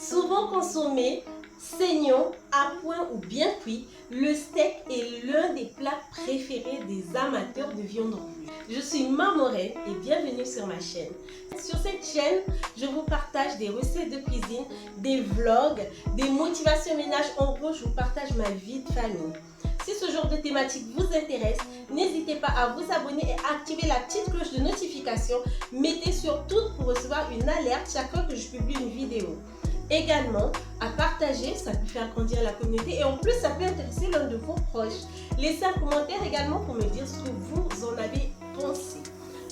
Souvent consommé, saignant, à point ou bien cuit, le steak est l'un des plats préférés des amateurs de viande rouge. Je suis Marmoret et bienvenue sur ma chaîne. Sur cette chaîne, je vous partage des recettes de cuisine, des vlogs, des motivations ménage. En gros, je vous partage ma vie de famille. Si ce genre de thématique vous intéresse, n'hésitez pas à vous abonner et à activer la petite cloche de notification. Mettez sur toutes pour recevoir une alerte chaque fois que je publie une vidéo. Également, à partager, ça peut faire grandir la communauté et en plus, ça peut intéresser l'un de vos proches. Laissez un commentaire également pour me dire ce que vous en avez pensé.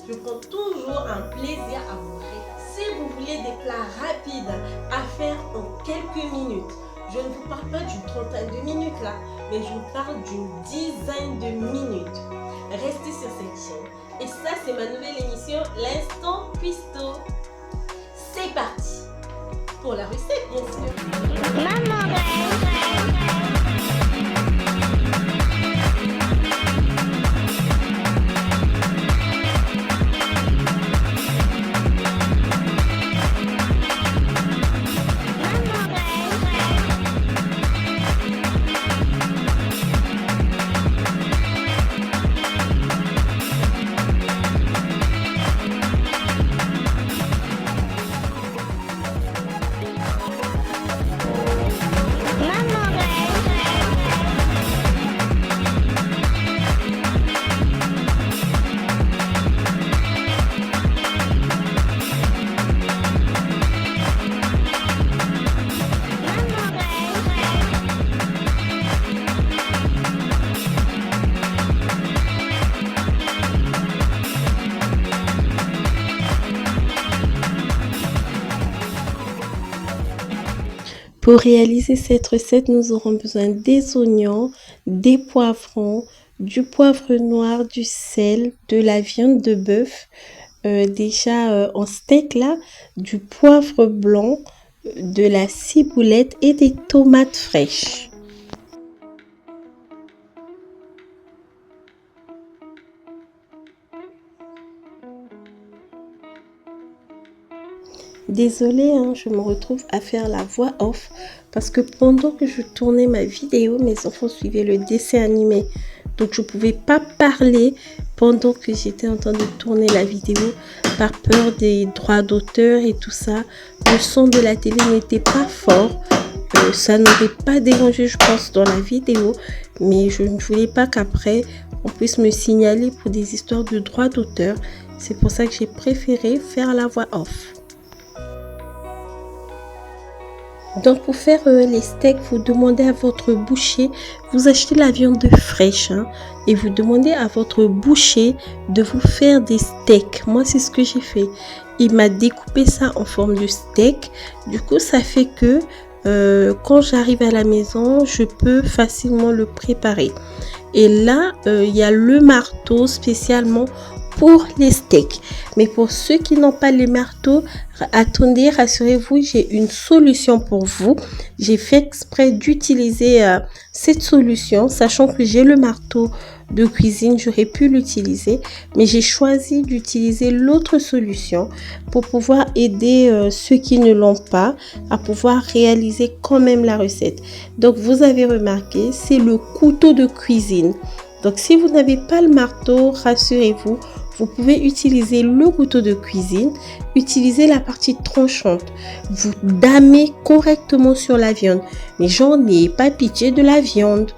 Je prends toujours un plaisir à vous répondre. Si vous voulez des plats rapides à faire en quelques minutes, je ne vous parle pas d'une trentaine de minutes là, mais je vous parle d'une dizaine de minutes. Restez sur cette chaîne. Et ça, c'est ma nouvelle émission, l'Instant Cuistot. C'est parti pour la recette, bien sûr. Maman, pour réaliser cette recette, nous aurons besoin des oignons, des poivrons, du poivre noir, du sel, de la viande de bœuf, en steak là, du poivre blanc, de la ciboulette et des tomates fraîches. Désolée, hein, je me retrouve à faire la voix off parce que pendant que je tournais ma vidéo, mes enfants suivaient le dessin animé. Donc je ne pouvais pas parler pendant que j'étais en train de tourner la vidéo par peur des droits d'auteur et tout ça. Le son de la télé n'était pas fort. Ça n'aurait pas dérangé, je pense, dans la vidéo. Mais je ne voulais pas qu'après, on puisse me signaler pour des histoires de droits d'auteur. C'est pour ça que j'ai préféré faire la voix off. Donc pour faire les steaks, vous demandez à votre boucher, vous achetez la viande fraîche et vous demandez à votre boucher de vous faire des steaks. Moi c'est ce que j'ai fait. Il m'a découpé ça en forme de steak. Du coup ça fait que quand j'arrive à la maison, je peux facilement le préparer. Et là, il y a le marteau spécialement pour les steaks. Mais pour ceux qui n'ont pas les marteaux, attendez, rassurez-vous, j'ai une solution pour vous. J'ai fait exprès d'utiliser cette solution, sachant que j'ai le marteau de cuisine, j'aurais pu l'utiliser, mais j'ai choisi d'utiliser l'autre solution pour pouvoir aider ceux qui ne l'ont pas à pouvoir réaliser quand même la recette. Donc vous avez remarqué, c'est le couteau de cuisine. Donc si vous n'avez pas le marteau, rassurez-vous, vous pouvez utiliser le couteau de cuisine, utiliser la partie tranchante. Vous damez correctement sur la viande. Mais genre, n'ayez pas pitié de la viande.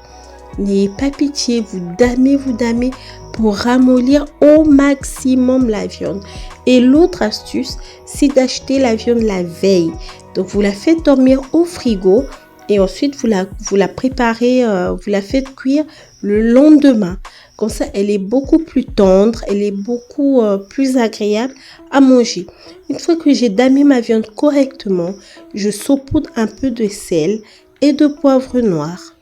N'ayez pas pitié, vous damez pour ramollir au maximum la viande. Et l'autre astuce, c'est d'acheter la viande la veille. Donc vous la faites dormir au frigo et ensuite vous la préparez, vous la faites cuire le lendemain. Comme ça, elle est beaucoup plus tendre, elle est beaucoup plus agréable à manger. Une fois que j'ai damé ma viande correctement, je saupoudre un peu de sel et de poivre noir.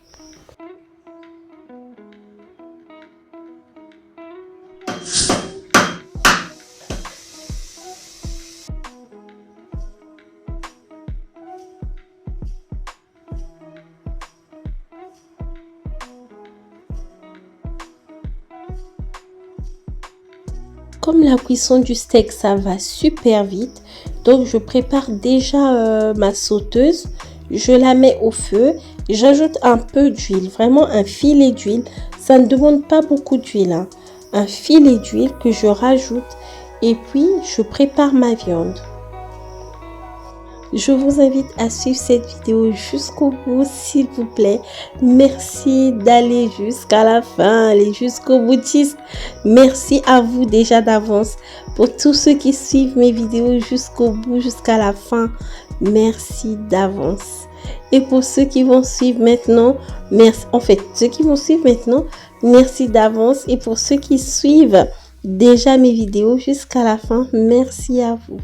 Comme la cuisson du steak, ça va super vite, donc je prépare déjà ma sauteuse. Je la mets au feu. J'ajoute un peu d'huile, vraiment un filet d'huile. Ça ne demande pas beaucoup d'huile, hein. Un filet d'huile que je rajoute et puis je prépare ma viande. Je vous invite à suivre cette vidéo jusqu'au bout, s'il vous plaît. Merci d'aller jusqu'à la fin, aller jusqu'au boutiste. Merci à vous déjà d'avance pour tous ceux qui suivent mes vidéos jusqu'au bout, jusqu'à la fin. Merci d'avance. Et pour ceux qui vont suivre maintenant, merci. En fait, ceux qui vont suivre maintenant, merci d'avance. Et pour ceux qui suivent déjà mes vidéos jusqu'à la fin, merci à vous.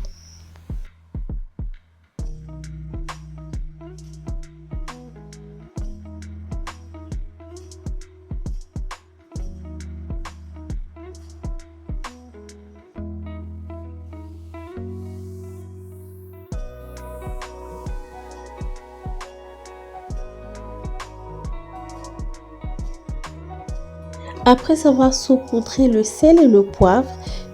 Après avoir saupoudré le sel et le poivre,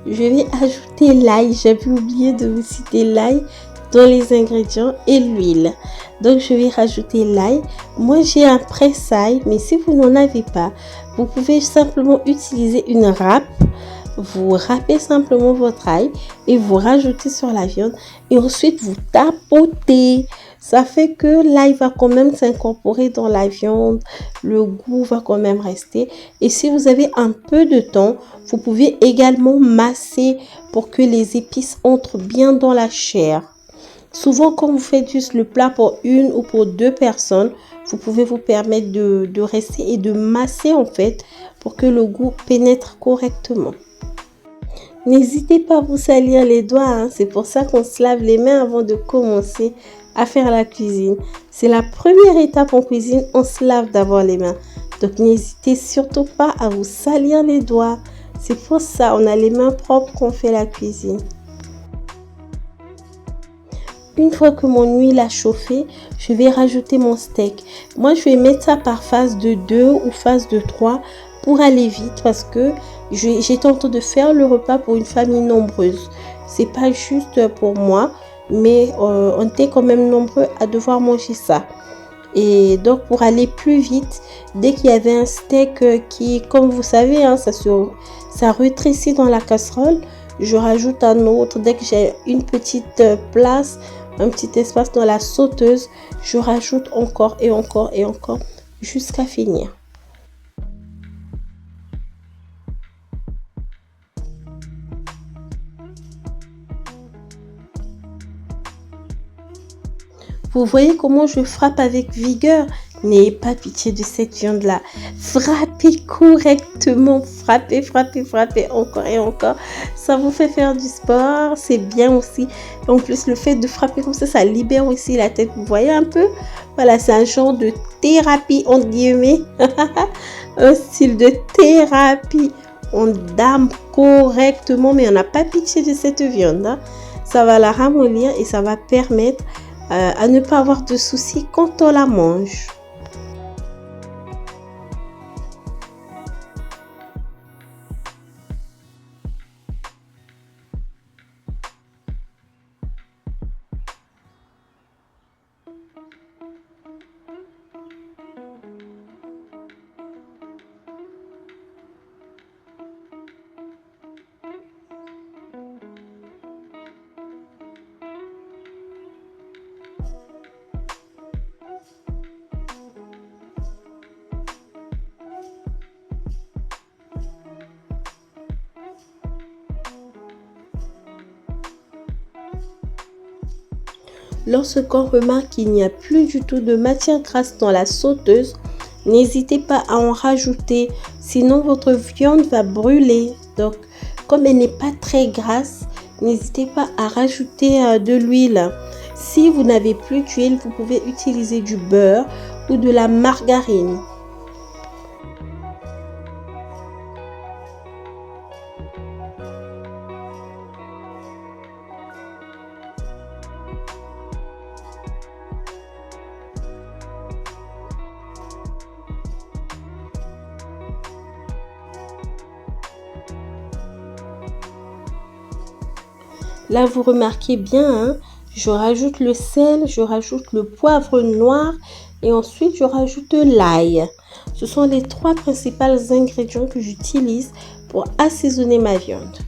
je vais ajouter l'ail. J'avais oublié de vous citer l'ail dans les ingrédients et l'huile. Donc je vais rajouter l'ail. Moi j'ai un presse-ail, mais si vous n'en avez pas, vous pouvez simplement utiliser une râpe. Vous râpez simplement votre ail et vous rajoutez sur la viande et ensuite vous tapotez. Ça fait que l'ail va quand même s'incorporer dans la viande, le goût va quand même rester. Et si vous avez un peu de temps, vous pouvez également masser pour que les épices entrent bien dans la chair. Souvent, quand vous faites juste le plat pour une ou pour deux personnes, vous pouvez vous permettre de rester et de masser en fait pour que le goût pénètre correctement. N'hésitez pas à vous salir les doigts, hein. C'est pour ça qu'on se lave les mains avant de commencer à faire la cuisine. C'est la première étape en cuisine, on se lave d'abord les mains. Donc n'hésitez surtout pas à vous salir les doigts. C'est pour ça, on a les mains propres qu'on fait la cuisine. Une fois que mon huile a chauffé, je vais rajouter mon steak. Moi, je vais mettre ça par phase de 2 ou phase de 3 pour aller vite parce que j'étais en train de faire le repas pour une famille nombreuse. C'est pas juste pour moi, mais on était quand même nombreux à devoir manger ça. Et donc, pour aller plus vite, dès qu'il y avait un steak qui, comme vous savez, hein, ça rétrécit dans la casserole, je rajoute un autre. Dès que j'ai une petite place, un petit espace dans la sauteuse, je rajoute encore et encore et encore jusqu'à finir. Vous voyez comment je frappe avec vigueur? N'ayez pas pitié de cette viande-là. Frappez correctement. Frappez, frappez, frappez encore et encore. Ça vous fait faire du sport. C'est bien aussi. En plus, le fait de frapper comme ça libère aussi la tête. Vous voyez un peu? Voilà, c'est un genre de thérapie, entre guillemets. Un style de thérapie. On dame correctement, mais on n'a pas pitié de cette viande, hein. Ça va la ramollir et ça va permettre à ne pas avoir de soucis quand on la mange. Lorsqu'on remarque qu'il n'y a plus du tout de matière grasse dans la sauteuse, n'hésitez pas à en rajouter, sinon votre viande va brûler. Donc, comme elle n'est pas très grasse, n'hésitez pas à rajouter de l'huile. Si vous n'avez plus d'huile, vous pouvez utiliser du beurre ou de la margarine. Là, vous remarquez bien, hein, je rajoute le sel, je rajoute le poivre noir et ensuite je rajoute l'ail. Ce sont les 3 principaux ingrédients que j'utilise pour assaisonner ma viande.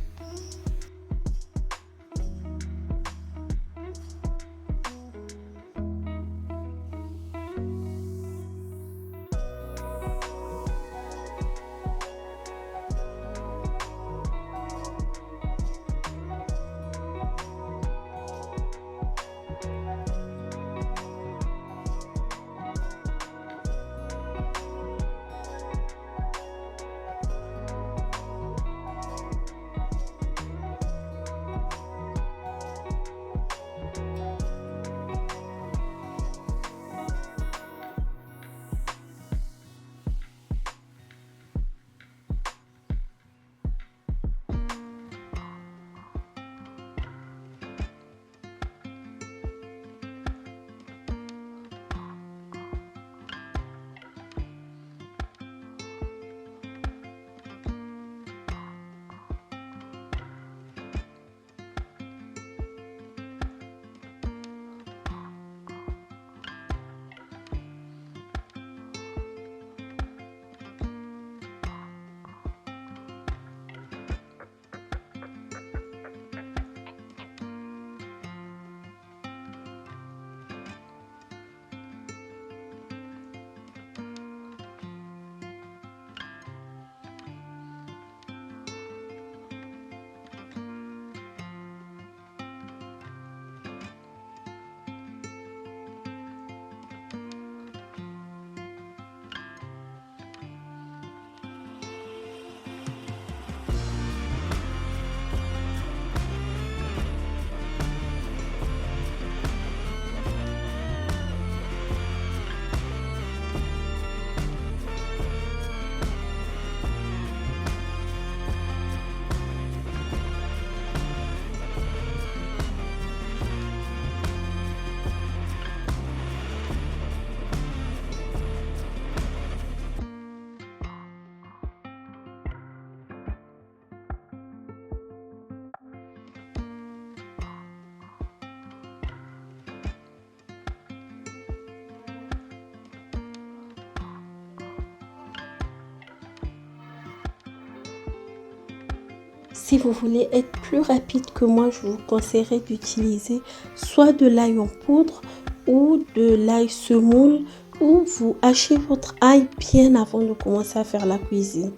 Si vous voulez être plus rapide que moi, je vous conseillerais d'utiliser soit de l'ail en poudre ou de l'ail semoule, ou vous hachez votre ail bien avant de commencer à faire la cuisine.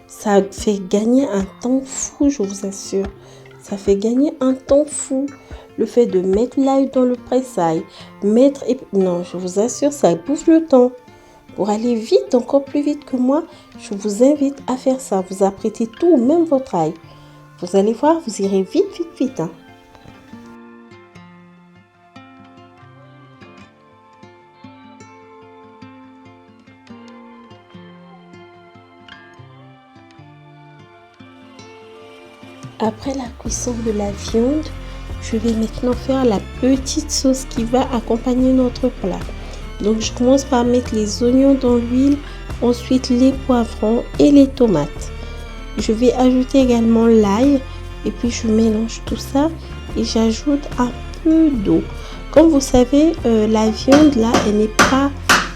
Ça fait gagner un temps fou, je vous assure. Ça fait gagner un temps fou. Le fait de mettre l'ail dans le presse-ail, non, je vous assure, ça bouffe le temps. Pour aller vite, encore plus vite que moi, je vous invite à faire ça. Vous apprêtez tout, même votre ail. Vous allez voir, vous irez vite, vite, vite. Hein. Après la cuisson de la viande, je vais maintenant faire la petite sauce qui va accompagner notre plat. Donc, je commence par mettre les oignons dans l'huile, ensuite les poivrons et les tomates. Je vais ajouter également l'ail et puis je mélange tout ça et j'ajoute un peu d'eau. Comme vous savez, la viande là, elle n'est pas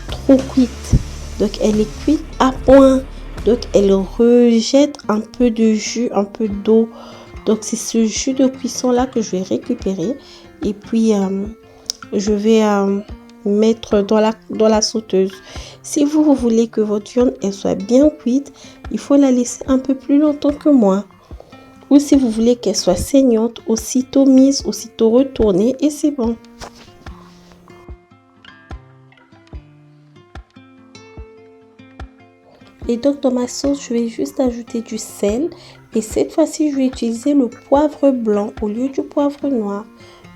trop cuite. Donc, elle est cuite à point. Donc, elle rejette un peu de jus, un peu d'eau. Donc, c'est ce jus de cuisson là que je vais récupérer. Et puis, je vais mettre dans la sauteuse. Si vous voulez que votre viande elle soit bien cuite, il faut la laisser un peu plus longtemps que moi. Ou si vous voulez qu'elle soit saignante, aussitôt mise, aussitôt retournée et c'est bon. Et donc dans ma sauce, je vais juste ajouter du sel. Et cette fois-ci, je vais utiliser le poivre blanc au lieu du poivre noir.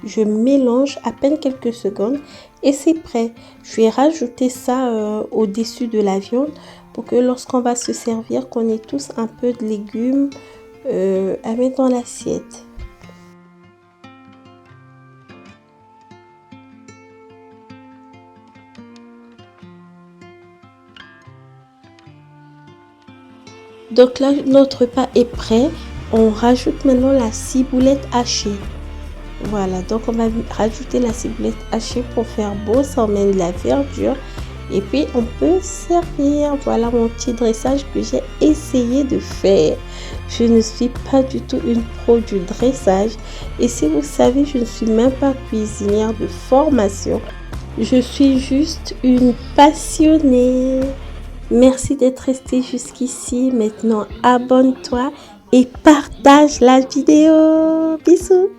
Je mélange à peine quelques secondes et c'est prêt. Je vais rajouter ça au-dessus de la viande pour que lorsqu'on va se servir, qu'on ait tous un peu de légumes à mettre dans l'assiette. Donc là, notre repas est prêt. On rajoute maintenant la ciboulette hachée. Voilà, donc on va rajouter la ciboulette hachée pour faire beau, ça emmène de la verdure. Et puis on peut servir. Voilà mon petit dressage que j'ai essayé de faire. Je ne suis pas du tout une pro du dressage. Et si vous savez, je ne suis même pas cuisinière de formation. Je suis juste une passionnée. Merci d'être resté jusqu'ici. Maintenant, abonne-toi et partage la vidéo. Bisous.